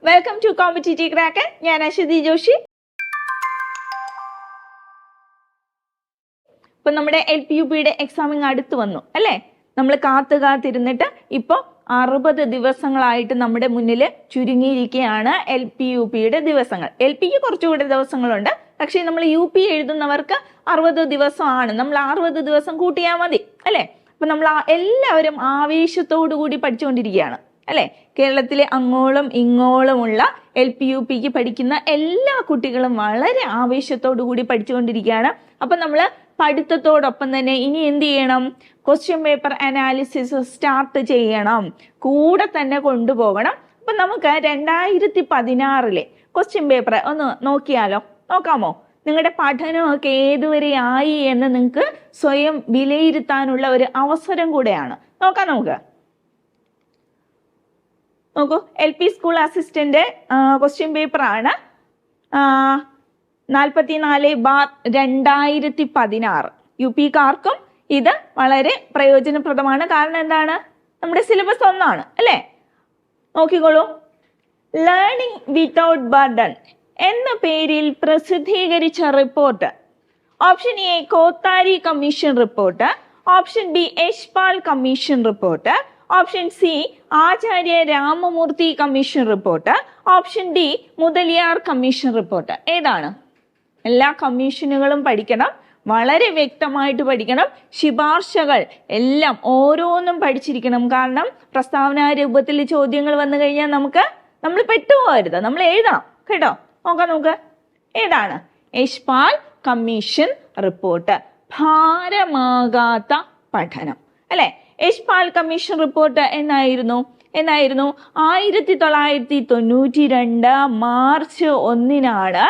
Welcome to competitive cracker. ഞാൻ അശ്വതി ജോഷി. ഇപ്പൊ നമ്മുടെ LPUPയുടെ എക്സാമിങ് അടുത്ത് വന്നു അല്ലേ? നമ്മൾ കാത്തിരുന്നിട്ട് ഇപ്പൊ 60 ദിവസങ്ങളായിട്ട് നമ്മുടെ മുന്നിൽ ചുരുങ്ങിയിരിക്കുകയാണ് LPUPയുടെ ദിവസങ്ങൾ. LPക്ക് കുറച്ചുകൂടെ ദിവസങ്ങളുണ്ട്, പക്ഷെ നമ്മൾ UP എഴുതുന്നവർക്ക് 60 ദിവസമാണ്. നമ്മൾ 60 ദിവസം കൂട്ടിയാൽ മതി അല്ലേ? അപ്പൊ നമ്മൾ എല്ലാവരും ആവേശത്തോടു കൂടി പഠിച്ചുകൊണ്ടിരിക്കുകയാണ് അല്ലെ? കേരളത്തിലെ അങ്ങോളം ഇങ്ങോളമുള്ള LPUPക്ക് പഠിക്കുന്ന എല്ലാ കുട്ടികളും വളരെ ആവേശത്തോടു കൂടി പഠിച്ചുകൊണ്ടിരിക്കുകയാണ്. അപ്പൊ നമ്മൾ പഠിത്തത്തോടൊപ്പം തന്നെ ഇനി എന്ത് ചെയ്യണം? ക്വസ്റ്റ്യൻ പേപ്പർ അനാലിസിസ് സ്റ്റാർട്ട് ചെയ്യണം, കൂടെ തന്നെ കൊണ്ടുപോകണം. അപ്പൊ നമുക്ക് 2016 ക്വസ്റ്റ്യൻ പേപ്പർ ഒന്ന് നോക്കാമോ? നിങ്ങളുടെ പഠനമൊക്കെ ഏതുവരെ ആയി എന്ന് നിങ്ങൾക്ക് സ്വയം വിലയിരുത്താനുള്ള ഒരു അവസരം കൂടെയാണ്. നമുക്ക് നോക്കൂ, LP school assistant question paper ആണ് 44/2016. UPക്കാർക്കും ഇത് വളരെ പ്രയോജനപ്രദമാണ്. കാരണം എന്താണ്? നമ്മുടെ സിലബസ് ഒന്നാണ് അല്ലേ? നോക്കിക്കോളൂ. ലേണിംഗ് വിത്തൗട്ട് ബർഡൻ എന്ന പേരിൽ പ്രസിദ്ധീകരിച്ച report. Option A Kothari commission report, option B Yashpal commission report, option C Acharya Ramamurthy commission report, option D Mudaliar commission report. ഏതാണ്? എല്ലാ കമ്മീഷനുകളും പഠിക്കണം, വളരെ വ്യക്തമായിട്ട് പഠിക്കണം. ശുപാർശകൾ എല്ലാം ഓരോന്നും പഠിച്ചിരിക്കണം. കാരണം പ്രസ്താവന രൂപത്തിൽ ചോദ്യങ്ങൾ വന്നു കഴിഞ്ഞാൽ നമ്മൾ പെട്ടുപോകരുത്, നമ്മൾ എഴുതണം കേട്ടോ. നോക്ക് ഏതാണ്? Yashpal commission report. ഭാരമാകാത്ത പഠനം അല്ലെ? യശ്പാൽ കമ്മീഷൻ റിപ്പോർട്ട് എന്നായിരുന്നു 1992 മാർച്ച് 1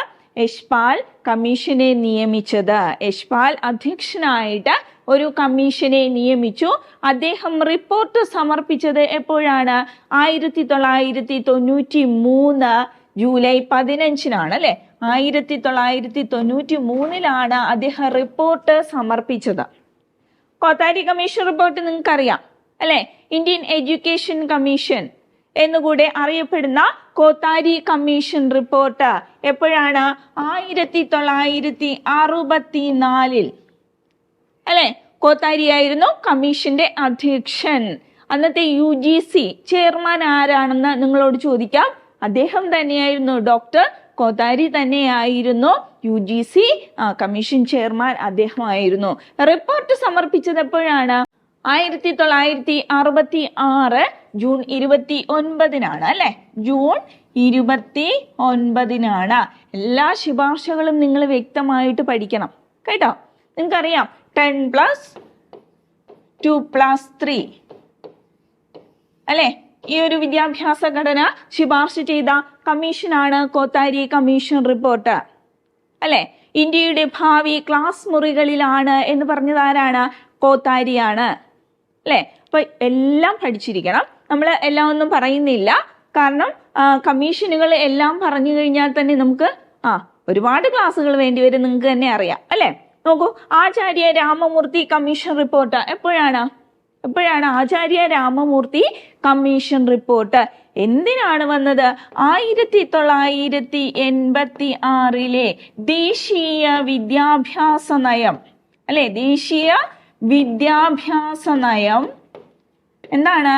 യശ്പാൽ കമ്മീഷനെ നിയമിച്ചത്. യശ്പാൽ അധ്യക്ഷനായിട്ട് ഒരു കമ്മീഷനെ നിയമിച്ചു. അദ്ദേഹം റിപ്പോർട്ട് സമർപ്പിച്ചത് എപ്പോഴാണ്? 1993 ജൂലൈ 15 അല്ലെ? 1993 അദ്ദേഹം റിപ്പോർട്ട് സമർപ്പിച്ചത്. കോത്താരി കമ്മീഷൻ റിപ്പോർട്ട് നിങ്ങൾക്കറിയാം അല്ലെ? ഇന്ത്യൻ എഡ്യൂക്കേഷൻ കമ്മീഷൻ എന്നുകൂടെ അറിയപ്പെടുന്ന കോത്താരി കമ്മീഷൻ റിപ്പോർട്ട് എപ്പോഴാണ്? 1964 അല്ലെ? കോത്താരി ആയിരുന്നു കമ്മീഷന്റെ അധ്യക്ഷൻ. അന്നത്തെ UGC ചെയർമാൻ ആരാണെന്ന് നിങ്ങളോട് ചോദിക്കാം. അദ്ദേഹം തന്നെയായിരുന്നു, ഡോക്ടർ കോത്താരി തന്നെയായിരുന്നു UGC കമ്മീഷൻ ചെയർമാൻ. അദ്ദേഹമായിരുന്നു. റിപ്പോർട്ട് സമർപ്പിച്ചത് എപ്പോഴാണ്? 1966 ജൂൺ 29 അല്ലെ? ജൂൺ 29. എല്ലാ ശുപാർശകളും നിങ്ങൾ വ്യക്തമായിട്ട് പഠിക്കണം കേട്ടോ. നിങ്ങൾക്കറിയാം 10+2+3 അല്ലെ? ഈ ഒരു വിദ്യാഭ്യാസ ഘടന ശുപാർശ ചെയ്ത കമ്മീഷനാണ് കോത്താരി കമ്മീഷൻ റിപ്പോർട്ട് അല്ലെ? ഇന്ത്യയുടെ ഭാവി ക്ലാസ് മുറികളിലാണ് എന്ന് പറഞ്ഞത് ആരാണ്? കോത്താരിയാണ് അല്ലെ? അപ്പൊ എല്ലാം പഠിച്ചിരിക്കണം. നമ്മൾ എല്ലാം ഒന്നും പറയുന്നില്ല, കാരണം കമ്മീഷനുകൾ എല്ലാം പറഞ്ഞു കഴിഞ്ഞാൽ തന്നെ നമുക്ക് ഒരുപാട് ക്ലാസ്സുകൾ വേണ്ടിവരും. നിങ്ങൾക്ക് തന്നെ അറിയാം അല്ലെ? നോക്കൂ, ആചാര്യ രാമമൂർത്തി കമ്മീഷൻ റിപ്പോർട്ട് എപ്പോഴാണ് ആചാര്യ രാമമൂർത്തി കമ്മീഷൻ റിപ്പോർട്ട് എന്തിനാണ് വന്നത്? 1986 ദേശീയ വിദ്യാഭ്യാസ നയം അല്ലെ? ദേശീയ വിദ്യാഭ്യാസ നയം എന്താണ്?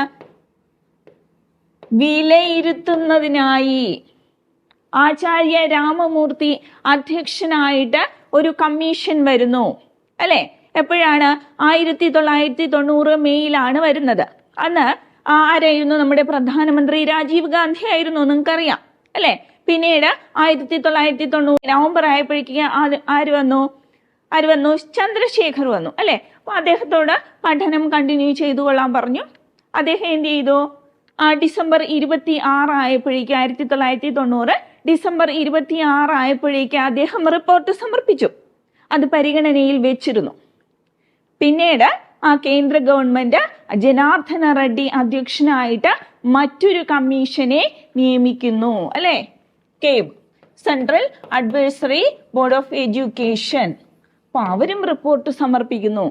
വിലയിരുത്തുന്നതിനായി ആചാര്യ രാമമൂർത്തി അധ്യക്ഷനായിട്ട് ഒരു കമ്മീഷൻ വരുന്നു അല്ലെ? എപ്പോഴാണ്? 1990 മെയ്യിലാണ് വരുന്നത്. അന്ന് ആരായിരുന്നു? നമ്മുടെ പ്രധാനമന്ത്രി രാജീവ് ഗാന്ധി ആയിരുന്നു, നിങ്ങൾക്കറിയാം അല്ലെ? പിന്നീട് 1990 നവംബർ ആയപ്പോഴേക്ക് ആര് വന്നു? ചന്ദ്രശേഖർ വന്നു അല്ലെ? അപ്പൊ അദ്ദേഹത്തോട് പഠനം കണ്ടിന്യൂ ചെയ്തു കൊള്ളാൻ പറഞ്ഞു. അദ്ദേഹം എന്ത് ചെയ്തു? ഡിസംബർ 26 ആയപ്പോഴേക്ക് 1990 ഡിസംബർ 26 ആയപ്പോഴേക്ക് അദ്ദേഹം റിപ്പോർട്ട് സമർപ്പിച്ചു. അത് പരിഗണനയിൽ വെച്ചിരുന്നു. പിന്നീട് കേന്ദ്ര ഗവൺമെന്റ് ജനാർദ്ദന റെഡ്ഡി അധ്യക്ഷനായിട്ട് മറ്റൊരു കമ്മീഷനെ നിയമിക്കുന്നു അല്ലെ? Cab, central advisory board of education. അപ്പൊ അവരും റിപ്പോർട്ട് സമർപ്പിക്കുന്നു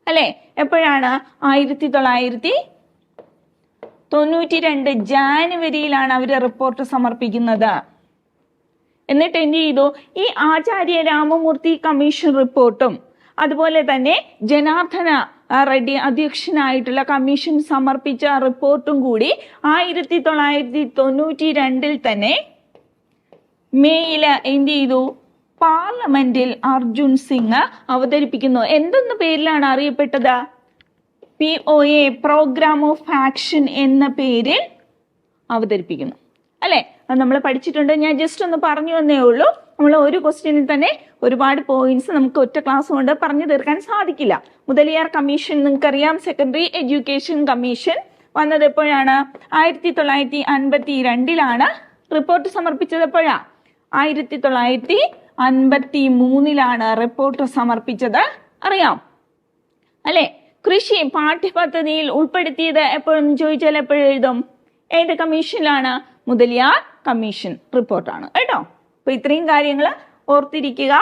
അല്ലെ? എപ്പോഴാണ്? 1990 92 ജാനുവരിയിലാണ് അവർ റിപ്പോർട്ട് സമർപ്പിക്കുന്നത്. എന്നിട്ട് എന്ത് ചെയ്തു? ഈ ആചാര്യ രാമമൂർത്തി കമ്മീഷൻ റിപ്പോർട്ടും അതുപോലെ തന്നെ ജനാർദ്ദന റെഡ്ഡി അധ്യക്ഷനായിട്ടുള്ള കമ്മീഷൻ സമർപ്പിച്ച റിപ്പോർട്ടും കൂടി 1992 തന്നെ മെയ്യില് എന്ത് ചെയ്തു? പാർലമെന്റിൽ അർജുൻ സിംഗ് അവതരിപ്പിക്കുന്നു. എന്തെന്ന പേരിലാണ് അറിയപ്പെട്ടത്? POA, പ്രോഗ്രാം ഓഫ് ആക്ഷൻ എന്ന പേരിൽ അവതരിപ്പിക്കുന്നു. അല്ലെ? അത് നമ്മൾ പഠിച്ചിട്ടുണ്ട്. ഞാൻ ജസ്റ്റ് ഒന്ന് പറഞ്ഞു എന്നേ ഉള്ളൂ. നമ്മൾ ഒരു ക്വസ്റ്റ്യനിൽ തന്നെ ഒരുപാട് പോയിന്റ്സ് നമുക്ക് ഒറ്റ ക്ലാസ് കൊണ്ട് പറഞ്ഞു തീർക്കാൻ സാധിക്കില്ല. മുതലിയാർ കമ്മീഷൻ നിങ്ങൾക്കറിയാം, സെക്കൻഡറി എഡ്യൂക്കേഷൻ കമ്മീഷൻ വന്നത് എപ്പോഴാണ്? 1952 റിപ്പോർട്ട് സമർപ്പിച്ചത്. എപ്പോഴാ? 1953 റിപ്പോർട്ട് സമർപ്പിച്ചത്. അറിയാം അല്ലെ? കൃഷി പാഠ്യപദ്ധതിയിൽ ഉൾപ്പെടുത്തിയത് എപ്പോഴെന്ന് ചോദിച്ചാൽ എപ്പോഴെഴുതും? ഏത് കമ്മീഷനിലാണ്? മുതലിയാർ കമ്മീഷൻ റിപ്പോർട്ടാണ് കേട്ടോ. അപ്പൊ ഇത്രയും കാര്യങ്ങൾ ഓർത്തിരിക്കുക.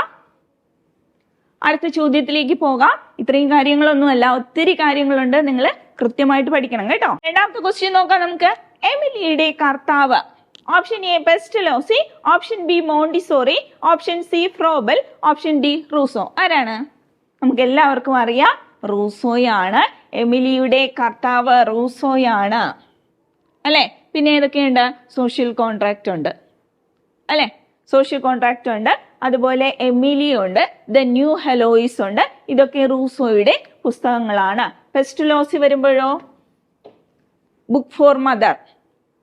അടുത്ത ചോദ്യത്തിലേക്ക് പോകാം. ഇത്രയും കാര്യങ്ങളൊന്നുമല്ല, ഒത്തിരി കാര്യങ്ങളുണ്ട്, നിങ്ങൾ കൃത്യമായിട്ട് പഠിക്കണം കേട്ടോ. രണ്ടാമത്തെ ക്വസ്റ്റ്യൻ നോക്കാം നമുക്ക്. എമിലിയുടെ കർത്താവ്. Option A Pestalozzi, option B Montessori, option C Froebel, option D Rousseau. ആരാണ്? നമുക്ക് എല്ലാവർക്കും അറിയാം, റൂസോയാണ്. എമിലിയുടെ കർത്താവ് റൂസോയാണ് അല്ലെ? പിന്നെ ഏതൊക്കെയുണ്ട്? സോഷ്യൽ കോൺട്രാക്ട് ഉണ്ട് അല്ലെ? സോഷ്യൽ കോൺട്രാക്ട് ഉണ്ട്, അതുപോലെ എമിലി ഉണ്ട്, ദ ന്യൂ ഹെലോയിസ് ഉണ്ട്. ഇതൊക്കെ റൂസോയുടെ പുസ്തകങ്ങളാണ്. പെസ്റ്റലോസി വരുമ്പോഴോ ബുക്ക് ഫോർ മദർ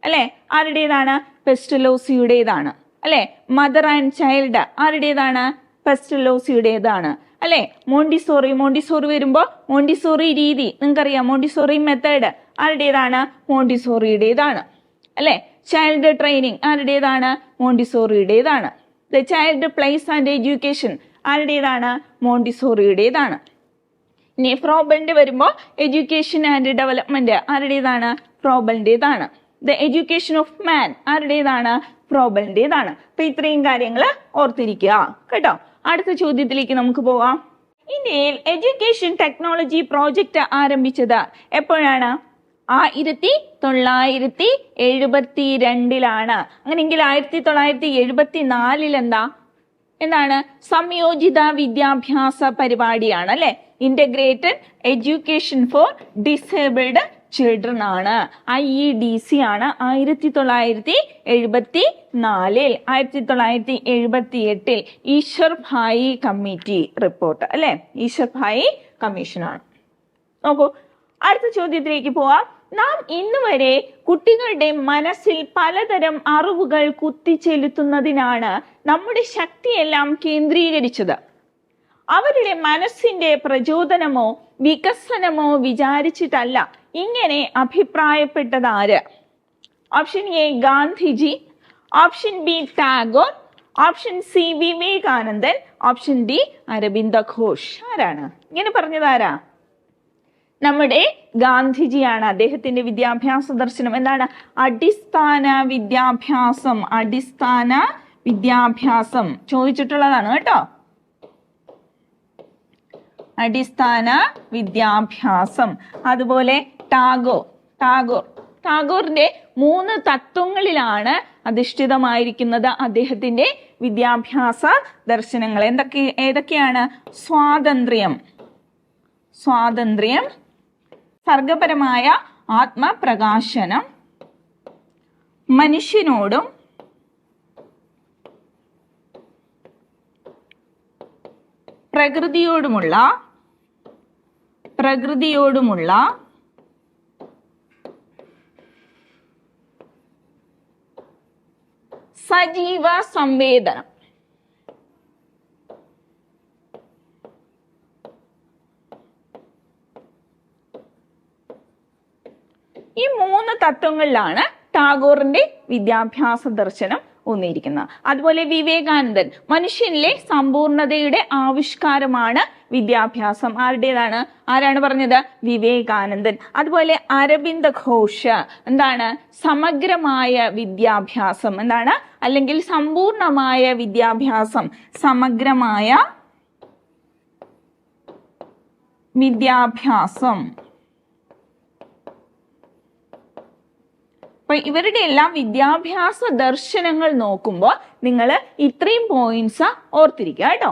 അല്ലെ? ആരുടേതാണ്? പെസ്റ്റലോസിയുടേതാണ് അല്ലെ? മദർ ആൻഡ് ചൈൽഡ് ആരുടേതാണ്? പെസ്റ്റലോസിയുടേതാണ് അല്ലെ? മോണ്ടിസോറി വരുമ്പോ മോണ്ടിസോറി രീതി നിങ്ങൾക്കറിയാം, മോണ്ടിസോറി മെത്തേഡ് ആരുടേതാണ്? മോണ്ടിസോറിയുടേതാണ് അല്ലെ? ചൈൽഡ് ട്രെയിനിങ് ആരുടേതാണ്? മോണ്ടിസോറിയുടേതാണ്. The child place and education ആരുടേതാണ്? മോണ്ടിസോറിയുടേതാണ്. ഇനി ഫ്രോബലിന്റെ വരുമ്പോ എഡ്യൂക്കേഷൻ ആൻഡ് ഡെവലപ്മെന്റ് ആരുടേതാണ്? ഫ്രോബലിന്റേതാണ്. ദ എഡ്യൂക്കേഷൻ ഓഫ് മാൻ ആരുടേതാണ്? ഫ്രോബലിന്റേതാണ്. അപ്പൊ ഇത്രയും കാര്യങ്ങൾ ഓർത്തിരിക്കുക കേട്ടോ. അടുത്ത ചോദ്യത്തിലേക്ക് നമുക്ക് പോവാം. ഇന്ത്യയിൽ എഡ്യൂക്കേഷൻ ടെക്നോളജി പ്രോജക്റ്റ് ആരംഭിച്ചത് എപ്പോഴാണ്? 1972 അങ്ങനെയെങ്കിൽ 1974 എന്താണ്? സംയോജിത വിദ്യാഭ്യാസ പരിപാടിയാണ് അല്ലെ? Integrated education for disabled children ആണ്. IEDC ആണ്. 1974. 1978 ഈശ്വർ ഭായി കമ്മിറ്റി റിപ്പോർട്ട് അല്ലെ? ഈശ്വർ ഭായി കമ്മീഷനാണ്. നോക്കൂ, അടുത്ത ചോദ്യത്തിലേക്ക് പോവാം. നാം ഇന്ന് വരെ കുട്ടികളുടെ മനസ്സിൽ പലതരം അറിവുകൾ കുത്തിച്ചെലുത്തുന്നതിനാണ് നമ്മുടെ ശക്തിയെല്ലാം കേന്ദ്രീകരിച്ചത്. അവരുടെ മനസ്സിന്റെ പ്രചോദനമോ വികസനമോ വിചാരിച്ചിട്ടല്ല. ഇങ്ങനെ അഭിപ്രായപ്പെട്ടതാര്? Option A Gandhiji, option B Tagore, option C Vivekananda, option D Aurobindo Ghosh. ആരാണ് ഇങ്ങനെ പറഞ്ഞത്? ആരാ? നമ്മുടെ ഗാന്ധിജിയാണ്. അദ്ദേഹത്തിന്റെ വിദ്യാഭ്യാസ ദർശനം എന്താണ്? അടിസ്ഥാന വിദ്യാഭ്യാസം. അടിസ്ഥാന വിദ്യാഭ്യാസം ചോദിച്ചിട്ടുള്ളതാണ് കേട്ടോ. അടിസ്ഥാന വിദ്യാഭ്യാസം. അതുപോലെ ടാഗോറിന്റെ 3 തത്വങ്ങളിലാണ് അധിഷ്ഠിതമായിരിക്കുന്നത് അദ്ദേഹത്തിന്റെ വിദ്യാഭ്യാസ ദർശനങ്ങൾ. ഏതൊക്കെയാണ്? സ്വാതന്ത്ര്യം, സർഗപരമായ ആത്മപ്രകാശനം, മനുഷ്യനോടും പ്രകൃതിയോടുമുള്ള സജീവ സംവേദനം. ഈ 3 തത്വങ്ങളിലാണ് ടാഗോറിന്റെ വിദ്യാഭ്യാസ ദർശനം ഊന്നിയിരിക്കുന്നത്. അതുപോലെ വിവേകാനന്ദൻ മനുഷ്യനിലെ സമ്പൂർണതയുടെ ആവിഷ്കാരമാണ് വിദ്യാഭ്യാസം. ആരാണ് പറഞ്ഞത്? വിവേകാനന്ദൻ. അതുപോലെ അരബിന്ദ ഘോഷ് എന്താണ്? സമഗ്രമായ വിദ്യാഭ്യാസം എന്താണ്? അല്ലെങ്കിൽ സമ്പൂർണമായ വിദ്യാഭ്യാസം, സമഗ്രമായ വിദ്യാഭ്യാസം. അപ്പൊ ഇവരുടെ എല്ലാം വിദ്യാഭ്യാസ ദർശനങ്ങൾ നോക്കുമ്പോൾ നിങ്ങൾ ഇത്രയും പോയിന്റ്സ് ഓർത്തിരിക്കുക കേട്ടോ.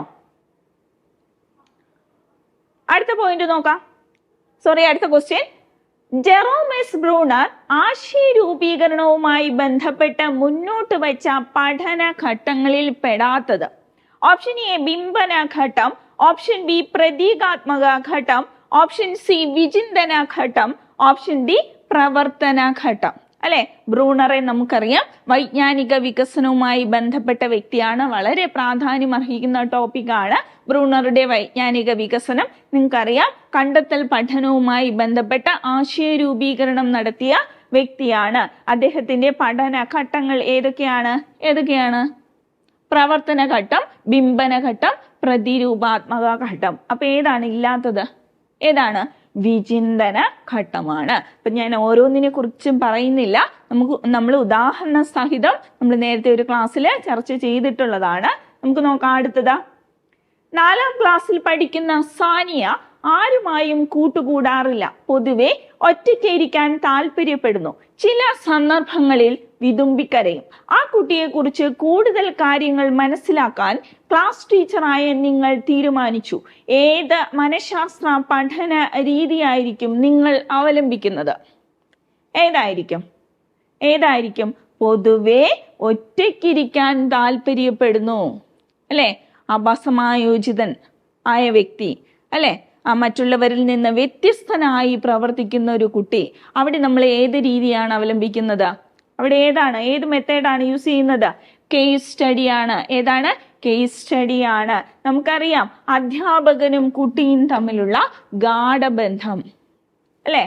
അടുത്ത പോയിന്റ് നോക്കാം. അടുത്ത ക്വസ്റ്റ്യൻ. ജെറോം എസ് ബ്രൂണർ ആശയ രൂപീകരണവുമായി ബന്ധപ്പെട്ട് മുന്നോട്ട് വെച്ച പഠന ഘട്ടങ്ങളിൽ പെടാത്തത്? ഓപ്ഷൻ എ ബിംബന ഘട്ടം, ഓപ്ഷൻ ബി പ്രതീകാത്മക ഘട്ടം, ഓപ്ഷൻ സി വിചിന്തന ഘട്ടം, ഓപ്ഷൻ ഡി പ്രവർത്തന ഘട്ടം. അല്ലെ, ബ്രൂണറെ നമുക്കറിയാം വൈജ്ഞാനിക വികസനവുമായി ബന്ധപ്പെട്ട വ്യക്തിയാണ്. വളരെ പ്രാധാന്യം അർഹിക്കുന്ന ടോപ്പിക്കാണ് ബ്രൂണറുടെ വൈജ്ഞാനിക വികസനം. നിങ്ങൾക്കറിയാം കണ്ടെത്തൽ പഠനവുമായി ബന്ധപ്പെട്ട ആശയ രൂപീകരണം നടത്തിയ വ്യക്തിയാണ്. അദ്ദേഹത്തിന്റെ പഠന ഘട്ടങ്ങൾ ഏതൊക്കെയാണ്? പ്രവർത്തന ഘട്ടം, ബിംബന ഘട്ടം, പ്രതിരൂപാത്മക ഘട്ടം. അപ്പൊ ഏതാണ് ഇല്ലാത്തത്? വിചിന്തന ഘട്ടമാണ്. അപ്പൊ ഞാൻ ഓരോന്നിനെ കുറിച്ചും പറയുന്നില്ല. നമ്മൾ ഉദാഹരണ സഹിതം നമ്മൾ നേരത്തെ ഒരു ക്ലാസ്സിൽ ചർച്ച ചെയ്തിട്ടുള്ളതാണ്. നമുക്ക് നോക്കാം അടുത്തത്. 4ാം ക്ലാസ്സിൽ പഠിക്കുന്ന സാനിയ ആരുമായും കൂട്ടുകൂടാറില്ല. പൊതുവെ ഒറ്റയ്ക്കിരിക്കാൻ താല്പര്യപ്പെടുന്നു. ചില സന്ദർഭങ്ങളിൽ വിതുമ്പിക്കരയും. ആ കുട്ടിയെ കുറിച്ച് കൂടുതൽ കാര്യങ്ങൾ മനസ്സിലാക്കാൻ ക്ലാസ് ടീച്ചറായ നിങ്ങൾ തീരുമാനിച്ചു. ഏത് മനഃശാസ്ത്ര പഠന രീതിയായിരിക്കും നിങ്ങൾ അവലംബിക്കുന്നത്? ഏതായിരിക്കും? പൊതുവെ ഒറ്റയ്ക്കിരിക്കാൻ താല്പര്യപ്പെടുന്നു. അല്ലെ, അപസമായോജിതൻ ആയ വ്യക്തി. അല്ലെ, മറ്റുള്ളവരിൽ നിന്ന് വ്യത്യസ്തനായി പ്രവർത്തിക്കുന്ന ഒരു കുട്ടി. അവിടെ നമ്മൾ ഏത് രീതിയാണ് അവലംബിക്കുന്നത്? അവിടെ ഏത് മെത്തേഡാണ് യൂസ് ചെയ്യുന്നത്? കേസ് സ്റ്റഡിയാണ്. കേസ് സ്റ്റഡിയാണ്. നമുക്കറിയാം അധ്യാപകനും കുട്ടിയും തമ്മിലുള്ള ഗാഢബന്ധം. അല്ലെ,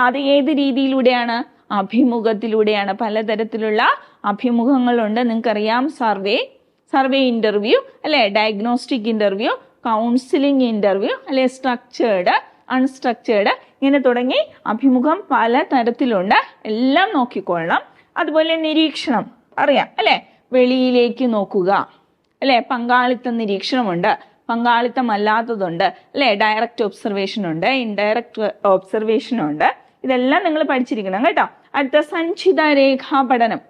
അത് ഏത് രീതിയിലൂടെയാണ്? അഭിമുഖത്തിലൂടെയാണ്. പലതരത്തിലുള്ള അഭിമുഖങ്ങളുണ്ട്. നിങ്ങൾക്കറിയാം സർവേ ഇന്റർവ്യൂ, അല്ലെ, ഡയഗ്നോസ്റ്റിക് ഇന്റർവ്യൂ, കൗൺസിലിംഗ് ഇന്റർവ്യൂ, അല്ലെ, സ്ട്രക്ചേർഡ്, അൺസ്ട്രക്ചേർഡ്, ഇങ്ങനെ തുടങ്ങി അഭിമുഖം പല തരത്തിലുണ്ട്. എല്ലാം നോക്കിക്കൊള്ളണം. അതുപോലെ നിരീക്ഷണം അറിയാം, അല്ലെ, വെളിയിലേക്ക് നോക്കുക, അല്ലെ, പങ്കാളിത്ത നിരീക്ഷണമുണ്ട്, പങ്കാളിത്തമല്ലാത്തതുണ്ട്, അല്ലെ, ഡയറക്റ്റ് ഒബ്സർവേഷൻ ഉണ്ട്, ഇൻഡയറക്റ്റ് ഒബ്സർവേഷൻ ഉണ്ട്. ഇതെല്ലാം നിങ്ങൾ പഠിച്ചിരിക്കണം കേട്ടോ. അടുത്ത സഞ്ചിത രേഖാ പഠനം.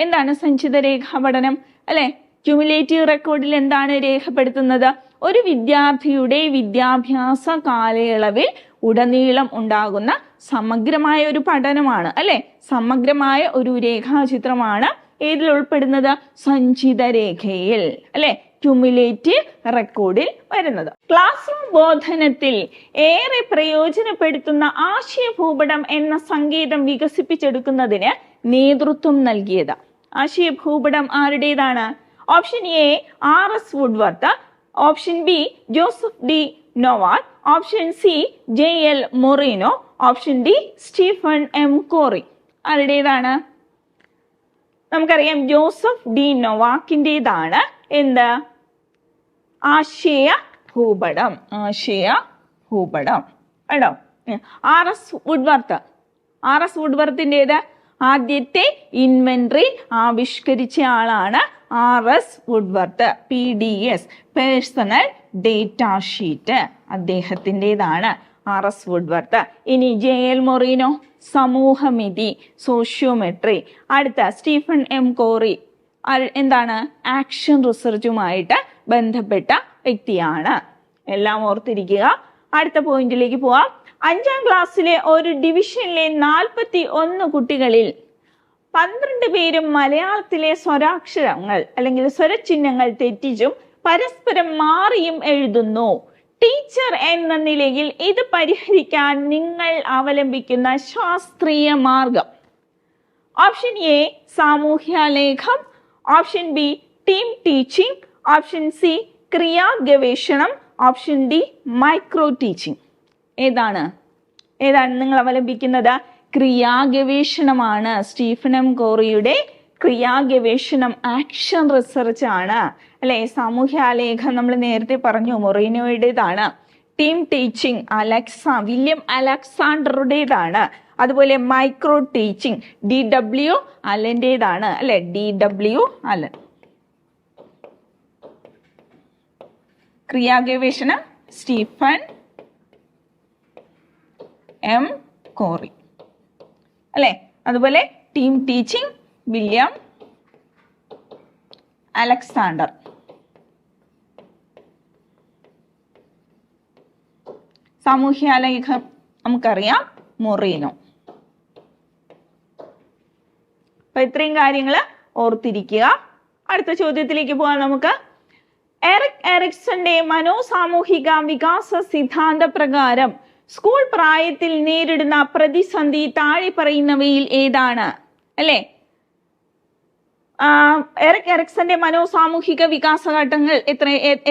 എന്താണ് സഞ്ചിത രേഖാ പഠനം? അല്ലെ, ക്യുമുലേറ്റീവ് റെക്കോർഡിൽ എന്താണ് രേഖപ്പെടുത്തുന്നത്? ഒരു വിദ്യാർത്ഥിയുടെ വിദ്യാഭ്യാസ കാലയളവിൽ ഉടനീളം ഉണ്ടാകുന്ന സമഗ്രമായ ഒരു പഠനമാണ്. അല്ലെ, സമഗ്രമായ ഒരു രേഖാചിത്രമാണ് ഏതിൽ ഉൾപ്പെടുന്നത്? സഞ്ചിത രേഖയിൽ, അല്ലെ, ക്യുമുലേറ്റീവ് റെക്കോർഡിൽ വരുന്നത്. ക്ലാസ് റൂം ബോധനത്തിൽ ഏറെ പ്രയോജനപ്പെടുത്തുന്ന ആശയഭൂപടം എന്ന സങ്കേതം വികസിപ്പിച്ചെടുക്കുന്നതിന് നേതൃത്വം നൽകിയത്? ആശയഭൂപടം ആരുടേതാണ്? Option A RS Woodworth, option B Joseph D Novak, option C JL Moreno, option D Stephen M Corey. ആരുടേതാണ്? നമുക്കറിയാം ജോസഫ് ഡി നൊവാക്കിൻ്റെതാണ് എന്ത്? ആശയഭൂപടം. കേട്ടോ. RS വുഡ്വർത്തിൻ്റെത് ആദ്യത്തെ ഇൻവെന്ററി ആവിഷ്കരിച്ച ആളാണ് RS Woodworth. PDS, personal data sheet, അദ്ദേഹത്തിൻ്റെതാണ് RS വുഡ്വർത്ത്. ഇനി JL മൊറീനോ, സമൂഹമിതി, സോഷ്യോമെട്രി. അടുത്ത സ്റ്റീഫൻ M കോറി, എന്താണ്? ആക്ഷൻ റിസർച്ചുമായിട്ട് ബന്ധപ്പെട്ട വ്യക്തിയാണ്. എല്ലാം ഓർത്തിരിക്കുക. അടുത്ത പോയിന്റിലേക്ക് പോവാം. 5ാം ക്ലാസ്സിലെ ഒരു ഡിവിഷനിലെ 41 കുട്ടികളിൽ 12 പേരും മലയാളത്തിലെ സ്വരാക്ഷരങ്ങൾ അല്ലെങ്കിൽ സ്വരചിഹ്നങ്ങൾ തെറ്റിച്ചും പരസ്പരം മാറിയും എഴുതുന്നു. ടീച്ചർ എന്ന നിലയിൽ ഇത് പരിഹരിക്കാൻ നിങ്ങൾ അവലംബിക്കുന്ന ശാസ്ത്രീയ മാർഗം? ഓപ്ഷൻ എ സാമൂഹ്യലേഖം, option B team teaching, option C ക്രിയാ ഗവേഷണം, ഓപ്ഷൻ ഡി മൈക്രോ ടീച്ചിങ്. ഏതാണ് നിങ്ങൾ അവലംബിക്കുന്നത്? ക്രിയാഗവേഷണമാണ്. സ്റ്റീഫൻ M കോറിയുടെ ക്രിയാഗവേഷണം ആക്ഷൻ റിസർച്ച് ആണ്. അല്ലെ, സാമൂഹ്യാലേഖം നമ്മൾ നേരത്തെ പറഞ്ഞു മൊറീനോയുടേതാണ്. ടീം ടീച്ചിങ് വില്യം അലക്സാണ്ടറുടേതാണ്. അതുപോലെ മൈക്രോ ടീച്ചിങ് DW അലന്റേതാണ്. അല്ലെ, DW അലൻ. ക്രിയാഗവേഷണം സ്റ്റീഫൻ M കോറി. അല്ലെ, അതുപോലെ ടീം ടീച്ചിങ് വില്യം അലക്സാണ്ടർ. സാമൂഹ്യലേഖം നമുക്കറിയാം മൊറീനോ. അപ്പൊ ഇത്രയും കാര്യങ്ങൾ ഓർത്തിരിക്കുക. അടുത്ത ചോദ്യത്തിലേക്ക് പോകാം നമുക്ക്. എറിക് എറിക്സന്റെ മനോസാമൂഹിക വികാസ സിദ്ധാന്ത പ്രകാരം സ്കൂൾ പ്രായത്തിൽ നേരിടുന്ന പ്രതിസന്ധി താഴെ പറയുന്നവയിൽ ഏതാണ്? അല്ലെ, എറിക് എറിക്സന്റെ മനോസാമൂഹിക വികാസ ഘട്ടങ്ങൾ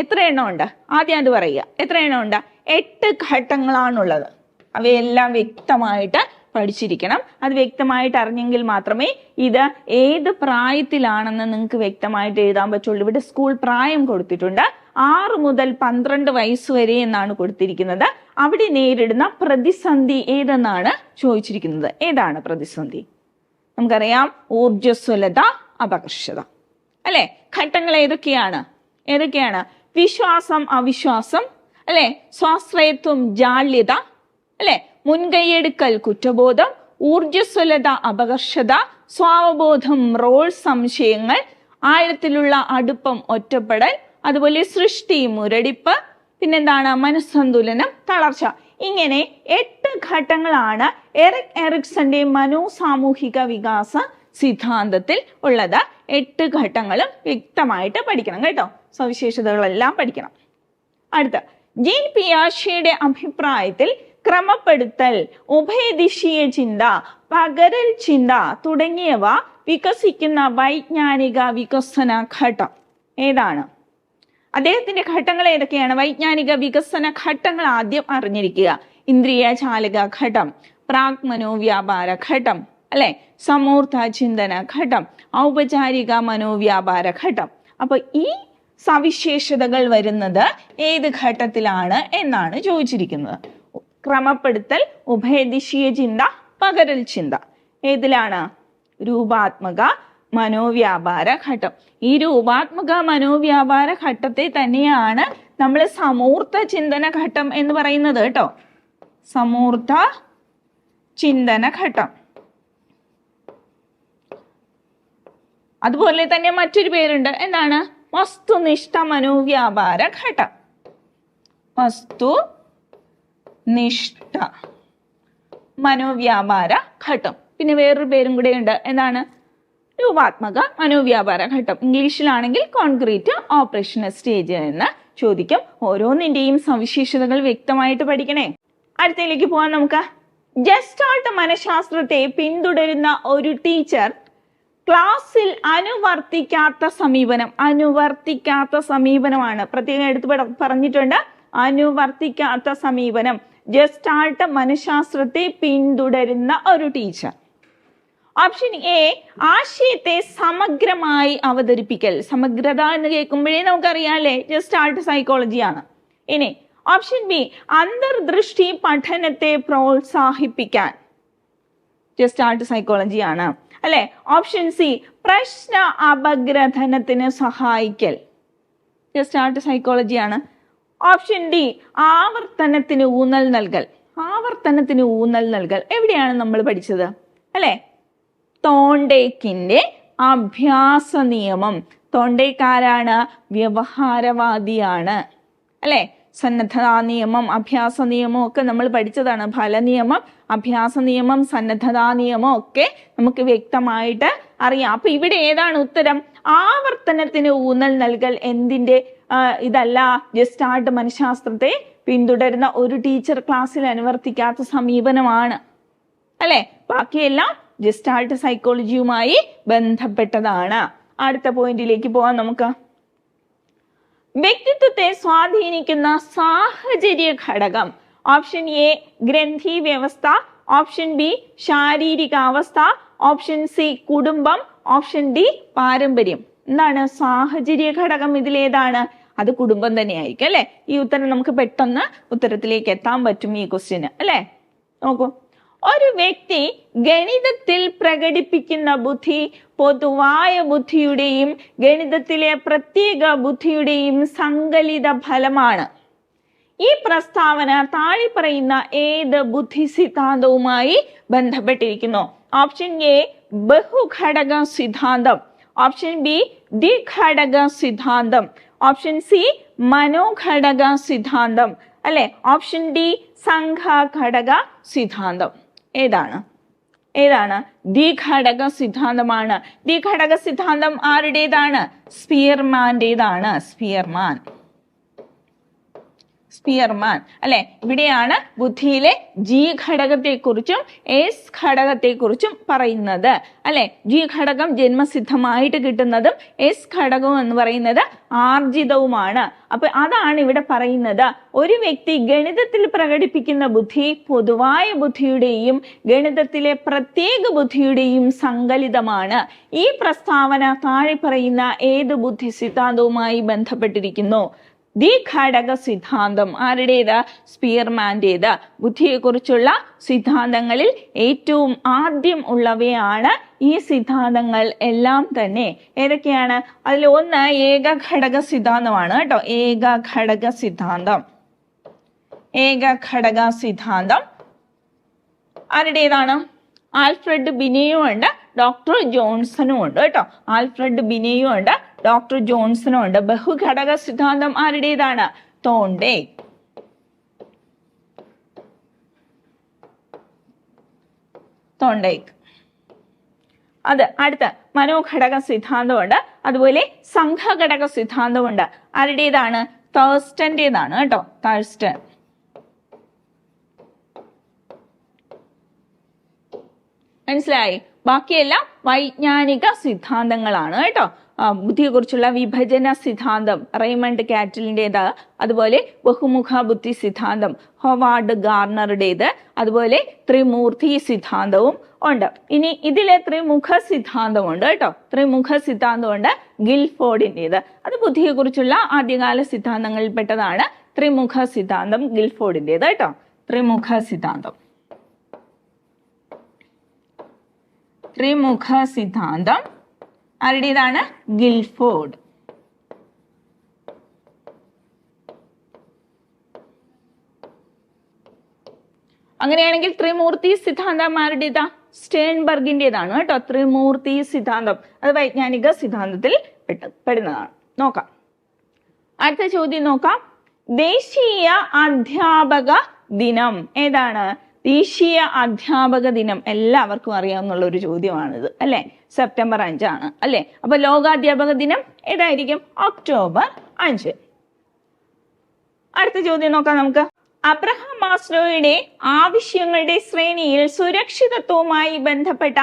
എത്ര എണ്ണം ഉണ്ട്? ആദ്യം അത് പറയുക. എത്ര എണ്ണം ഉണ്ട്? 8 ഘട്ടങ്ങളാണുള്ളത്. അവയെല്ലാം വ്യക്തമായിട്ട് പഠിച്ചിരിക്കണം. അത് വ്യക്തമായിട്ട് അറിഞ്ഞെങ്കിൽ മാത്രമേ ഇത് ഏത് പ്രായത്തിലാണെന്ന് നിങ്ങൾക്ക് വ്യക്തമായിട്ട് എഴുതാൻ പറ്റുള്ളൂ. ഇവിടെ സ്കൂൾ പ്രായം കൊടുത്തിട്ടുണ്ട്, 6 മുതൽ 12 വയസ്സ് വരെ എന്നാണ് കൊടുത്തിരിക്കുന്നത്. അവിടെ നേരിടുന്ന പ്രതിസന്ധി ഏതെന്നാണ് ചോദിച്ചിരിക്കുന്നത്. ഏതാണ് പ്രതിസന്ധി? നമുക്കറിയാം, ഊർജ്ജസ്വലത, അപകർഷത. അല്ലെ, ഘട്ടങ്ങൾ ഏതൊക്കെയാണ്? വിശ്വാസം, അവിശ്വാസം, അല്ലെ, സ്വാശ്രയത്വം, ജാള്യത, അല്ലെ, മുൻകൈയെടുക്കൽ, കുറ്റബോധം, ഊർജ്ജസ്വലത, അപകർഷത, സ്വാവബോധം, റോൾ സംശയങ്ങൾ, ആഴത്തിലുള്ള അടുപ്പം, ഒറ്റപ്പെടൽ, അതുപോലെ സൃഷ്ടി, മുരടിപ്പ്, പിന്നെന്താണ്? മനസ്സന്തുലനം, തളർച്ച. ഇങ്ങനെ 8 ഘട്ടങ്ങളാണ് എറിക് എറിക്സന്റെ മനോസാമൂഹിക വികാസ സിദ്ധാന്തത്തിൽ ഉള്ളത്. 8 ഘട്ടങ്ങളും വ്യക്തമായിട്ട് പഠിക്കണം കേട്ടോ. സവിശേഷതകളെല്ലാം പഠിക്കണം. അടുത്ത, ജീൻ പിയാഷെയുടെ അഭിപ്രായത്തിൽ ക്രമപ്പെടുത്തൽ, ഉഭയദിശീയ ചിന്ത, പകരൽ ചിന്ത തുടങ്ങിയവ വികസിക്കുന്ന വൈജ്ഞാനിക വികസന ഘട്ടം ഏതാണ്? അദ്ദേഹത്തിന്റെ ഘട്ടങ്ങൾ ഏതൊക്കെയാണ്? വൈജ്ഞാനിക വികസന ഘട്ടങ്ങൾ ആദ്യം അറിഞ്ഞിരിക്കുക. ഇന്ദ്രിയ ചാലക ഘട്ടം, പ്രാഗ് മനോവ്യാപാര ഘട്ടം, അല്ലെ, സമൂർത്ത ചിന്തന ഘട്ടം, ഔപചാരിക മനോവ്യാപാര ഘട്ടം. അപ്പൊ ഈ സവിശേഷതകൾ വരുന്നത് ഏത് ഘട്ടത്തിലാണ് എന്നാണ് ചോദിച്ചിരിക്കുന്നത്. ക്രമപ്പെടുത്തൽ, ഉഭയദിശീയ ചിന്ത, പകരൽ ചിന്ത ഏതിലാണ്? രൂപാത്മക മനോവ്യാപാര ഘട്ടം. ഈ രൂപാത്മക മനോവ്യാപാര ഘട്ടത്തെ തന്നെയാണ് നമ്മൾ സമൂർത്ത ചിന്തന ഘട്ടം എന്ന് പറയുന്നത് കേട്ടോ. സമൂർത്ത ചിന്തന ഘട്ടം. അതുപോലെ തന്നെ മറ്റൊരു പേരുണ്ട്. എന്താണ്? വസ്തുനിഷ്ഠ മനോവ്യാപാര ഘട്ടം. വസ്തുനിഷ്ഠ മനോവ്യാപാര ഘട്ടം. പിന്നെ വേറൊരു പേരും കൂടെ ഉണ്ട്. എന്താണ്? രൂപാത്മക മനോവ്യാപാര ഘട്ടം. ഇംഗ്ലീഷിലാണെങ്കിൽ കോൺക്രീറ്റ് ഓപ്പറേഷണൽ സ്റ്റേജ് എന്ന് ചോദിക്കും. ഓരോന്നിന്റെയും സവിശേഷതകൾ വ്യക്തമായിട്ട് പഠിക്കണേ. അടുത്തതിലേക്ക് പോകാൻ നമുക്ക്. ജസ്റ്റാൾട്ട് മനഃശാസ്ത്രത്തെ പിന്തുടരുന്ന ഒരു ടീച്ചർ ക്ലാസ്സിൽ അനുവർത്തിക്കാത്ത സമീപനമാണ്. പ്രത്യേകം എടുത്ത് പറഞ്ഞിട്ടുണ്ട്. അനുവർത്തിക്കാത്ത സമീപനം. ജസ്റ്റാൾട്ട് മനഃശാസ്ത്രത്തെ പിന്തുടരുന്ന ഒരു ടീച്ചർ. ഓപ്ഷൻ എ, ആശയത്തെ സമഗ്രമായി അവതരിപ്പിക്കൽ. സമഗ്രത എന്ന് കേൾക്കുമ്പോഴേ നമുക്കറിയാല്ലേ ജസ്റ്റാൾട്ട് സൈക്കോളജിയാണ്. ഇനി ഓപ്ഷൻ ബി, അന്തർദൃഷ്ടി പഠനത്തെ പ്രോത്സാഹിപ്പിക്കാൻ. ജസ്റ്റാൾട്ട് സൈക്കോളജിയാണ് അല്ലെ. ഓപ്ഷൻ സി, പ്രശ്ന അപഗ്രഥനത്തിന് സഹായിക്കൽ. ജസ്റ്റാൾട്ട് സൈക്കോളജിയാണ്. ഓപ്ഷൻ ഡി, ആവർത്തനത്തിന് ഊന്നൽ നൽകൽ. എവിടെയാണ് നമ്മൾ പഠിച്ചത്? അല്ലെ, തോണ്ടേക്കിന്റെ അഭ്യാസ നിയമം. തോണ്ടേക്ക് ആരാണ്? വ്യവഹാരവാദിയാണ് അല്ലെ. സന്നദ്ധതാ നിയമം, അഭ്യാസ നിയമം ഒക്കെ നമ്മൾ പഠിച്ചതാണ്. ഫലനിയമം, അഭ്യാസ നിയമം, സന്നദ്ധതാ നിയമം ഒക്കെ നമുക്ക് വ്യക്തമായിട്ട് അറിയാം. അപ്പൊ ഇവിടെ ഏതാണ് ഉത്തരം? ആവർത്തനത്തിന് ഊന്നൽ നൽകൽ എന്തിന്റെ ഇതല്ല, ജസ്റ്റാൾട്ട് മനഃശാസ്ത്രത്തെ പിന്തുടരുന്ന ഒരു ടീച്ചർ ക്ലാസ്സിൽ അനുവർത്തിക്കാത്ത സമീപനമാണ് അല്ലെ. ബാക്കിയെല്ലാം ജസ്റ്റാൾട്ട് സൈക്കോളജിയുമായി ബന്ധപ്പെട്ടതാണ്. അടുത്ത പോയിന്റിലേക്ക് പോവാം നമുക്ക്. വ്യക്തിത്വത്തെ സ്വാധീനിക്കുന്ന സാഹചര്യ ഘടകം. ഓപ്ഷൻ എ, ഗ്രന്ഥി വ്യവസ്ഥ. ഓപ്ഷൻ ബി, ശാരീരികാവസ്ഥ. ഓപ്ഷൻ സി, കുടുംബം. ഓപ്ഷൻ ഡി, പാരമ്പര്യം. എന്താണ് സാഹചര്യ ഘടകം? ഇതിലേതാണ്? അത് കുടുംബം തന്നെയായിരിക്കും അല്ലെ. ഈ ഉത്തരം നമുക്ക് പെട്ടെന്ന് ഉത്തരത്തിലേക്ക് എത്താൻ പറ്റും ഈ ക്വസ്റ്റ്യന് അല്ലെ. നോക്കൂ, ഒരു വ്യക്തി ഗണിതത്തിൽ പ്രകടിപ്പിക്കുന്ന ബുദ്ധി പൊതുവായ ബുദ്ധിയുടെയും ഗണിതത്തിലെ പ്രത്യേക ബുദ്ധിയുടെയും സങ്കലിത ഫലമാണ്. ഈ പ്രസ്താവന താഴെ പറയുന്ന ഏത് ബുദ്ധി സിദ്ധാന്തവുമായി ബന്ധപ്പെട്ടിരിക്കുന്നു? ഓപ്ഷൻ എ, ബഹുഘടക സിദ്ധാന്തം, ഓപ്ഷൻ ബി ദ്വിഘടക സിദ്ധാന്തം, ഓപ്ഷൻ സി മനോഘടക സിദ്ധാന്തം, അല്ലെ ഓപ്ഷൻ ഡി സംഘഘടക സിദ്ധാന്തം. ഏതാണ് ദ്വിഘടക സിദ്ധാന്തമാണ്. ദ്വിഘടക സിദ്ധാന്തം ആരുടേതാണ്? സ്പിയർമാന്റേതാണ്. സ്പിയർമാൻ അല്ലെ. ഇവിടെയാണ് ബുദ്ധിയിലെ ജി ഘടകത്തെക്കുറിച്ചും എസ് ഘടകത്തെക്കുറിച്ചും പറയുന്നത് അല്ലെ. ജി ഘടകം ജന്മസിദ്ധമായിട്ട് കിട്ടുന്നതും എസ് ഘടകം എന്ന് പറയുന്നത് ആർജിതവുമാണ്. അപ്പൊ അതാണ് ഇവിടെ പറയുന്നത്. ഒരു വ്യക്തി ഗണിതത്തിൽ പ്രകടിപ്പിക്കുന്ന ബുദ്ധി പൊതുവായ ബുദ്ധിയുടെയും ഗണിതത്തിലെ പ്രത്യേക ബുദ്ധിയുടെയും സങ്കലിതമാണ്. ഈ പ്രസ്താവന താഴെ പറയുന്ന ഏത് ബുദ്ധി സിദ്ധാന്തവുമായി ബന്ധപ്പെട്ടിരിക്കുന്നു? ദ്വിഘടക സിദ്ധാന്തം ആരുടേത്? സ്പിയർമാന്റേത്. ബുദ്ധിയെക്കുറിച്ചുള്ള സിദ്ധാന്തങ്ങളിൽ ഏറ്റവും ആദ്യം ഉള്ളവയാണ് ഈ സിദ്ധാന്തങ്ങൾ എല്ലാം തന്നെ. ഏതൊക്കെയാണ്? അതിൽ ഒന്ന് ഏകഘടക സിദ്ധാന്തമാണ് കേട്ടോ. ഏകഘടക സിദ്ധാന്തം ആരുടേതാണ്? ആൽഫ്രഡ് ബിനെയും ഉണ്ട്, ഡോക്ടർ ജോൺസണും ഉണ്ട് കേട്ടോ. ആൽഫ്രഡ് ബിനെയും ഉണ്ട്, ഡോക്ടർ ജോൺസണും ഉണ്ട്. ബഹുഘടക സിദ്ധാന്തം ആരുടേതാണ്? തോണ്ടേക്ക്. അത് അടുത്ത മനോഘടക സിദ്ധാന്തമുണ്ട്, അതുപോലെ സംഘഘടക സിദ്ധാന്തമുണ്ട്. ആരുടേതാണ്? തേഴ്സ്റ്റന്റേതാണ് കേട്ടോ. തേഴ്സ്റ്റൺ. മനസ്സിലായി? ബാക്കിയെല്ലാം വൈജ്ഞാനിക സിദ്ധാന്തങ്ങളാണ് കേട്ടോ. ബുദ്ധിയെക്കുറിച്ചുള്ള വിഭജന സിദ്ധാന്തം റെയ്മണ്ട് കാറ്റലിൻ്റെത്, അതുപോലെ ബഹുമുഖ ബുദ്ധി സിദ്ധാന്തം ഹൊവാർഡ് ഗാർണറുടേത്, അതുപോലെ ത്രിമൂർത്തി സിദ്ധാന്തവും ഉണ്ട്. ഇനി ഇതിലെ ത്രിമുഖ സിദ്ധാന്തമുണ്ട് കേട്ടോ. ത്രിമുഖ സിദ്ധാന്തമുണ്ട് ഗിൽഫോർഡിൻ്റെത്. അത് ബുദ്ധിയെക്കുറിച്ചുള്ള ആദ്യകാല സിദ്ധാന്തങ്ങളിൽപ്പെട്ടതാണ്. ത്രിമുഖ സിദ്ധാന്തം ഗിൽഫോർഡിൻ്റെത് കേട്ടോ. ത്രിമുഖ സിദ്ധാന്തം ആരുടേതാണ്? ഗിൽഫോർഡ്. അങ്ങനെയാണെങ്കിൽ ത്രിമൂർത്തി സിദ്ധാന്തം ആരുടേതാ? സ്റ്റേൺബർഗിൻ്റെതാണ് കേട്ടോ. ത്രിമൂർത്തി സിദ്ധാന്തം അത് വൈജ്ഞാനിക സിദ്ധാന്തത്തിൽ പെടുന്നതാണ്. നോക്കാം, അടുത്ത ചോദ്യം നോക്കാം. ദേശീയ അധ്യാപക ദിനം ഏതാണ്? ദേശീയ അധ്യാപക ദിനം എല്ലാവർക്കും അറിയാവുന്ന ഒരു ചോദ്യമാണിത് അല്ലെ. സെപ്റ്റംബർ 5 അല്ലെ. അപ്പൊ ലോകാധ്യാപക ദിനം ഏതായിരിക്കും? ഒക്ടോബർ 5. അടുത്ത ചോദ്യം നോക്കാം നമുക്ക്. അബ്രഹാം മാസ്ലോയുടെ ആവശ്യങ്ങളുടെ ശ്രേണിയിൽ സുരക്ഷിതത്വവുമായി ബന്ധപ്പെട്ട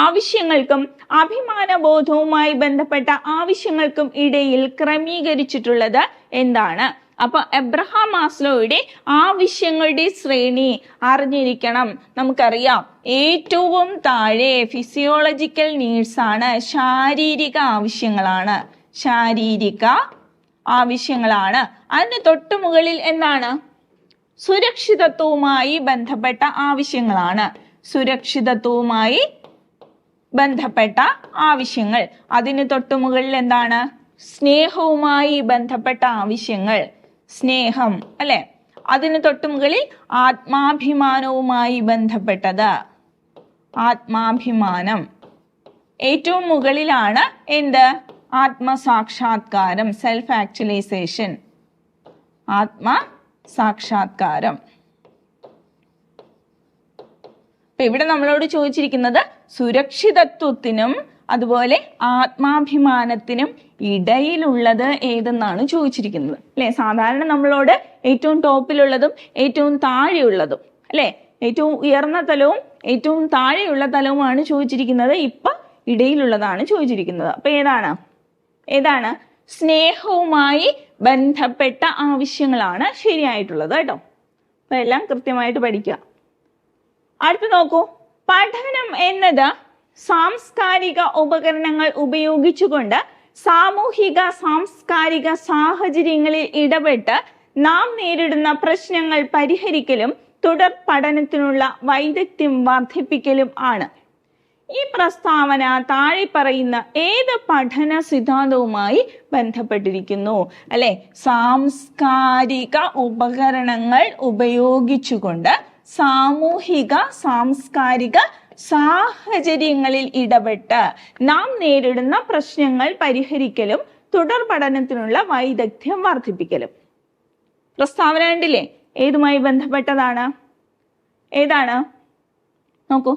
ആവശ്യങ്ങൾക്കും അഭിമാനബോധവുമായി ബന്ധപ്പെട്ട ആവശ്യങ്ങൾക്കും ഇടയിൽ ക്രമീകരിച്ചിട്ടുള്ളത് എന്താണ്? അപ്പൊ എബ്രഹാം മാസ്ലോയുടെ ആവശ്യങ്ങളുടെ ശ്രേണി അറിഞ്ഞിരിക്കണം. നമുക്കറിയാം ഏറ്റവും താഴെ ഫിസിയോളജിക്കൽ നീഡ്സ് ആണ്, ശാരീരിക ആവശ്യങ്ങളാണ്. അതിന് തൊട്ടു മുകളിൽ എന്താണ്? സുരക്ഷിതത്വവുമായി ബന്ധപ്പെട്ട ആവശ്യങ്ങളാണ്. സുരക്ഷിതത്വവുമായി ബന്ധപ്പെട്ട ആവശ്യങ്ങൾ. അതിന് തൊട്ടു മുകളിൽ എന്താണ്? സ്നേഹവുമായി ബന്ധപ്പെട്ട ആവശ്യങ്ങൾ. സ്നേഹം അല്ലെ. അതിന് തൊട്ടു മുകളിൽ ആത്മാഭിമാനവുമായി ബന്ധപ്പെട്ടത്. ആത്മാഭിമാനം. ഏറ്റവും മുകളിലാണ് എന്ത്? ആത്മസാക്ഷാത്കാരം, സെൽഫ് ആക്ച്വലൈസേഷൻ. ആത്മസാക്ഷാത്കാരം. ഇവിടെ നമ്മളോട് ചോദിച്ചിരിക്കുന്നത് സുരക്ഷിതത്വത്തിനും അതുപോലെ ആത്മാഭിമാനത്തിനും ഇടയിലുള്ളത് ഏതെന്നാണ് ചോദിച്ചിരിക്കുന്നത് അല്ലെ. സാധാരണ നമ്മളോട് ഏറ്റവും ടോപ്പിലുള്ളതും ഏറ്റവും താഴെയുള്ളതും അല്ലെ, ഏറ്റവും ഉയർന്ന തലവും ഏറ്റവും താഴെയുള്ള തലവുമാണ് ചോദിച്ചിരിക്കുന്നത്. ഇപ്പൊ ഇടയിലുള്ളതാണ് ചോദിച്ചിരിക്കുന്നത്. അപ്പൊ ഏതാണ്? സ്നേഹവുമായി ബന്ധപ്പെട്ട ആവശ്യങ്ങളാണ് ശരിയായിട്ടുള്ളത് കേട്ടോ. അപ്പൊ എല്ലാം കൃത്യമായിട്ട് പഠിക്കുക. അടുത്ത് നോക്കൂ. പഠനം എന്നത് സാംസ്കാരിക ഉപകരണങ്ങൾ ഉപയോഗിച്ചുകൊണ്ട് സാമൂഹിക സാംസ്കാരിക സാഹചര്യങ്ങളിൽ ഇടപെട്ട് നാം നേരിടുന്ന പ്രശ്നങ്ങൾ പരിഹരിക്കലും തുടർ പഠനത്തിനുള്ള വൈദഗ്ധ്യം വർദ്ധിപ്പിക്കലും ആണ്. ഈ പ്രസ്താവന താഴെ പറയുന്ന ഏത് പഠന സിദ്ധാന്തവുമായി ബന്ധപ്പെട്ടിരിക്കുന്നു? അല്ലെ, സാംസ്കാരിക ഉപകരണങ്ങൾ ഉപയോഗിച്ചുകൊണ്ട് സാമൂഹിക സാംസ്കാരിക സാഹചര്യങ്ങളിൽ ഇടപെട്ട് നാം നേരിടുന്ന പ്രശ്നങ്ങൾ പരിഹരിക്കലും തുടർ പഠനത്തിനുള്ള വൈദഗ്ധ്യം വർദ്ധിപ്പിക്കലും. പ്രസ്താവന കണ്ടില്ലേ? ഏതുമായി ബന്ധപ്പെട്ടതാണ്? ഏതാണ്? നോക്കൂ,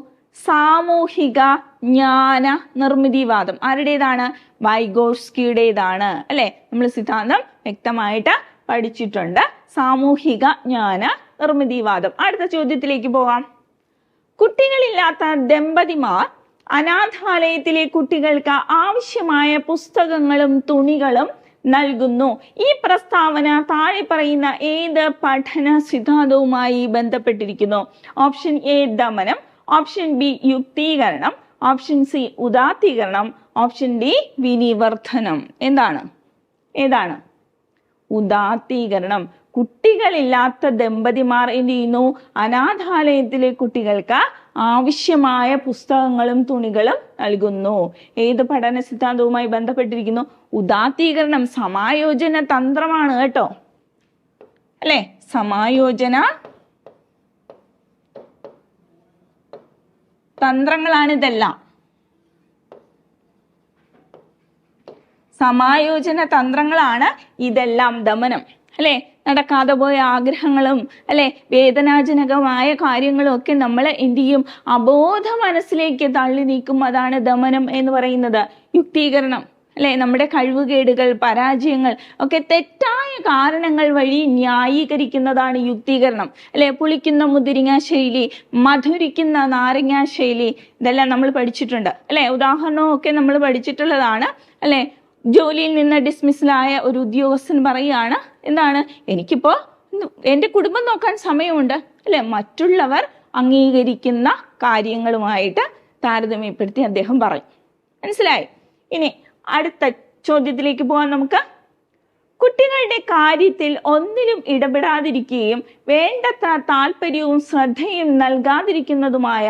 സാമൂഹിക ജ്ഞാന നിർമ്മിതിവാദം ആരുടേതാണ്? വൈഗോട്സ്കിയുടേതാണ് അല്ലെ? നമ്മൾ സിദ്ധാന്തം വ്യക്തമായിട്ട് പഠിച്ചിട്ടുണ്ട്. സാമൂഹിക ജ്ഞാന നിർമ്മിതിവാദം. അടുത്ത ചോദ്യത്തിലേക്ക് പോവാം. കുട്ടികളില്ലാത്ത ദമ്പതിമാർ അനാഥാലയത്തിലെ കുട്ടികൾക്ക് ആവശ്യമായ പുസ്തകങ്ങളും തുണികളും നൽകുന്നു. ഈ പ്രസ്താവന താഴെ പറയുന്ന ഏത് പഠന സിദ്ധാന്തവുമായി ബന്ധപ്പെട്ടിരിക്കുന്നു? ഓപ്ഷൻ എ ദമനം, ഓപ്ഷൻ ബി യുക്തീകരണം, ഓപ്ഷൻ സി ഉദാത്തീകരണം, ഓപ്ഷൻ ഡി വിനിവർത്തനം. ഏതാണ്? ഉദാത്തീകരണം. കുട്ടികളില്ലാത്ത ദമ്പതിമാർ എന്ത് ചെയ്യുന്നു? അനാഥാലയത്തിലെ കുട്ടികൾക്ക് ആവശ്യമായ പുസ്തകങ്ങളും തുണികളും നൽകുന്നു. ഏത് പഠന സിദ്ധാന്തവുമായി ബന്ധപ്പെട്ടിരിക്കുന്നു? ഉദാത്തീകരണം. സമായോജന തന്ത്രമാണ് കേട്ടോ അല്ലെ? സമായോജന തന്ത്രങ്ങളാണ് ഇതെല്ലാം. സമായോജന തന്ത്രങ്ങളാണ് ഇതെല്ലാം. ദമനം അല്ലെ? നടക്കാതെ പോയ ആഗ്രഹങ്ങളും അല്ലെ വേദനാജനകമായ കാര്യങ്ങളും ഒക്കെ നമ്മൾ എന്ത് ചെയ്യും? അബോധ മനസ്സിലേക്ക് തള്ളി നീക്കും. അതാണ് ദമനം എന്ന് പറയുന്നത്. യുക്തീകരണം അല്ലെ? നമ്മുടെ കഴിവുകേടുകൾ, പരാജയങ്ങൾ ഒക്കെ തെറ്റായ കാരണങ്ങൾ വഴി ന്യായീകരിക്കുന്നതാണ് യുക്തീകരണം അല്ലെ? പുളിക്കുന്ന മുതിരിങ്ങ ശൈലി, മധുരിക്കുന്ന നാരങ്ങ ശൈലി, ഇതെല്ലാം നമ്മൾ പഠിച്ചിട്ടുണ്ട് അല്ലെ? ഉദാഹരണമൊക്കെ നമ്മൾ പഠിച്ചിട്ടുള്ളതാണ് അല്ലെ? ജോലിയിൽ നിന്ന് ഡിസ്മിസിലായ ഒരു ഉദ്യോഗസ്ഥൻ പറയുകയാണ്, എന്താണ്, എനിക്കിപ്പോ എൻ്റെ കുടുംബം നോക്കാൻ സമയമുണ്ട് അല്ലെ? മറ്റുള്ളവർ അംഗീകരിക്കുന്ന കാര്യങ്ങളുമായിട്ട് താരതമ്യപ്പെടുത്തി അദ്ദേഹം പറയും. മനസ്സിലായി? ഇനി അടുത്ത ചോദ്യത്തിലേക്ക് പോകാൻ നമുക്ക്. കുട്ടികളുടെ കാര്യത്തിൽ ഒന്നിലും ഇടപെടാതിരിക്കുകയും വേണ്ടത്ര താല്പര്യവും ശ്രദ്ധയും നൽകാതിരിക്കുന്നതുമായ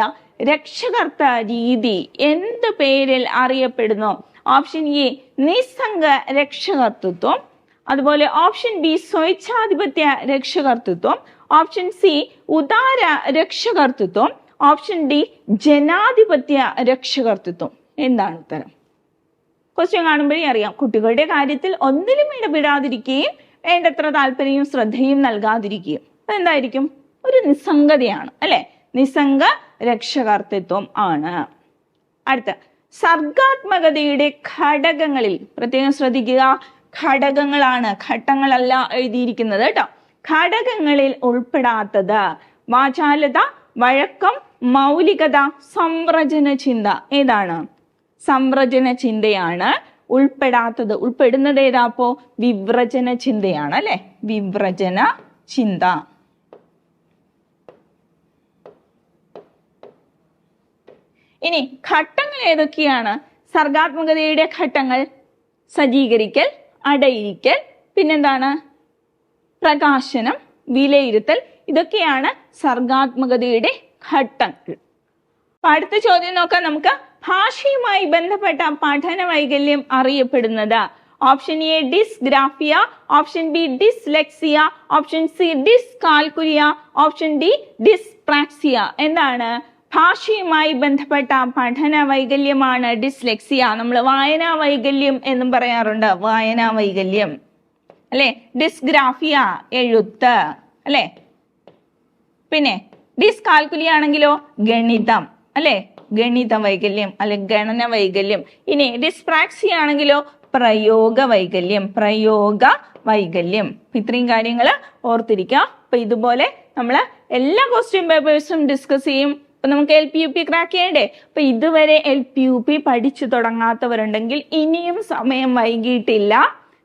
രക്ഷകർത്ത രീതി എന്ത് പേരിൽ അറിയപ്പെടുന്നു? ഓപ്ഷൻ എ നിസ്സംഗ രക്ഷകർത്തൃത്വം, അതുപോലെ ഓപ്ഷൻ ബി സ്വേച്ഛാധിപത്യ രക്ഷകർത്തൃത്വം, ഓപ്ഷൻ സി ഉദാര രക്ഷകർത്തൃത്വം, ഓപ്ഷൻ ഡി ജനാധിപത്യ രക്ഷകർത്തൃത്വം. എന്താണ് ഉത്തരം? ക്വസ്റ്റ്യൻ കാണുമ്പോഴേ അറിയാം. കുട്ടികളുടെ കാര്യത്തിൽ ഒന്നിലും ഇടപെടാതിരിക്കുകയും വേണ്ടത്ര താല്പര്യവും ശ്രദ്ധയും നൽകാതിരിക്കുകയും. അതെന്തായിരിക്കും? ഒരു നിസ്സംഗതയാണ് അല്ലെ? നിസ്സംഗ രക്ഷകർത്തൃത്വം ആണ്. അടുത്ത, സർഗാത്മകതയുടെ ഘടകങ്ങളിൽ പ്രത്യേകം ശ്രദ്ധിക്കുക. ഘടകങ്ങളാണ്, ഘട്ടങ്ങളല്ല എഴുതിയിരിക്കുന്നത് കേട്ടോ. ഘടകങ്ങളിൽ ഉൾപ്പെടാത്തത് വാചാലത, വഴക്കം, മൗലികത, സംവ്രജന ചിന്ത. ഏതാണ്? സംവ്രജന ചിന്തയാണ് ഉൾപ്പെടാത്തത്. ഉൾപ്പെടുന്നത് ഏതാപ്പോ? വിവ്രജന ചിന്തയാണ് അല്ലെ? വിവ്രജന ചിന്ത. ഇനി ഘട്ടങ്ങൾ ഏതൊക്കെയാണ്? സർഗാത്മകതയുടെ ഘട്ടങ്ങൾ സജ്ജീകരിക്കൽ, അടയിരിക്കൽ, പിന്നെന്താണ്? പ്രകാശനം, വിലയിരുത്തൽ. ഇതൊക്കെയാണ് സർഗാത്മകതയുടെ ഘട്ടങ്ങൾ. അടുത്ത ചോദ്യം നോക്കാം നമുക്ക്. ഭാഷയുമായി ബന്ധപ്പെട്ട പഠന വൈകല്യം അറിയപ്പെടുന്നത്? Option A dysgraphia, option B dyslexia, option C dyscalculia, option D dyspraxia. എന്താണ്? ഭാഷയുമായി ബന്ധപ്പെട്ട പഠന വൈകല്യമാണ് ഡിസ്ലെക്സിയ. നമ്മൾ വായനാ വൈകല്യം എന്നും പറയാറുണ്ട്. വായനാ വൈകല്യം അല്ലെ? ഡിസ്ഗ്രാഫിയ എഴുത്ത് അല്ലെ? പിന്നെ ഡിസ്കാൽക്കുലിയ ആണെങ്കിലോ ഗണിതം അല്ലെ? ഗണിത വൈകല്യം അല്ലെ ഗണന വൈകല്യം. ഇനി ഡിസ്പ്രാക്സിയ ആണെങ്കിലോ പ്രയോഗ വൈകല്യം. പ്രയോഗ വൈകല്യം. ഇത്രയും കാര്യങ്ങൾ ഓർത്തിരിക്കുക. അപ്പൊ ഇതുപോലെ നമ്മൾ എല്ലാ ക്വസ്റ്റ്യൻ പേപ്പേഴ്സും ഡിസ്കസ് ചെയ്യും. അപ്പൊ നമുക്ക് LPUP ക്രാക്ക് ചെയ്യണ്ടേ? അപ്പൊ ഇതുവരെ LPUP പഠിച്ചു തുടങ്ങാത്തവരുണ്ടെങ്കിൽ ഇനിയും സമയം വൈകിട്ടില്ല.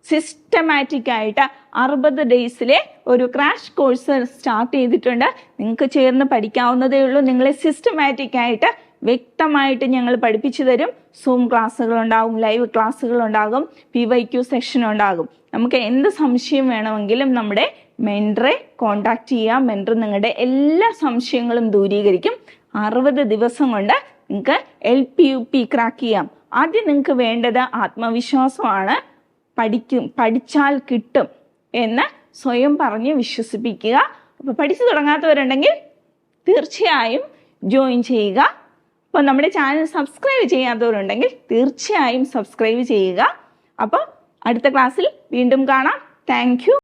സിസ്റ്റമാറ്റിക് ആയിട്ട് 60 ഡേയ്സിലെ ഒരു ക്രാഷ് കോഴ്സ് സ്റ്റാർട്ട് ചെയ്തിട്ടുണ്ട്. നിങ്ങൾക്ക് ചേർന്ന് പഠിക്കാവുന്നതേ ഉള്ളൂ. നിങ്ങളെ സിസ്റ്റമാറ്റിക് ആയിട്ട് വ്യക്തമായിട്ട് ഞങ്ങൾ പഠിപ്പിച്ചു തരും. സൂം ക്ലാസ്സുകൾ ഉണ്ടാകും, ലൈവ് ക്ലാസ്സുകൾ ഉണ്ടാകും, PYQ സെക്ഷൻ ഉണ്ടാകും. നമുക്ക് എന്ത് സംശയം വേണമെങ്കിലും നമ്മുടെ മെൻറ്ററെ കോണ്ടാക്ട് ചെയ്യാം. മെൻറ്റർ നിങ്ങളുടെ എല്ലാ സംശയങ്ങളും ദൂരീകരിക്കും. 60 ദിവസം കൊണ്ട് നിങ്ങൾക്ക് LPUP ക്രാക്ക് ചെയ്യാം. ആദ്യം നിങ്ങൾക്ക് വേണ്ടത് ആത്മവിശ്വാസമാണ്. പഠിച്ചാൽ കിട്ടും എന്ന് സ്വയം പറഞ്ഞ് വിശ്വസിപ്പിക്കുക. അപ്പൊ പഠിച്ചു തുടങ്ങാത്തവരുണ്ടെങ്കിൽ തീർച്ചയായും ജോയിൻ ചെയ്യുക. അപ്പോൾ നമ്മുടെ ചാനൽ സബ്സ്ക്രൈബ് ചെയ്യാത്തവരുണ്ടെങ്കിൽ തീർച്ചയായും സബ്സ്ക്രൈബ് ചെയ്യുക. അപ്പോൾ അടുത്ത ക്ലാസ്സിൽ വീണ്ടും കാണാം. Thank you.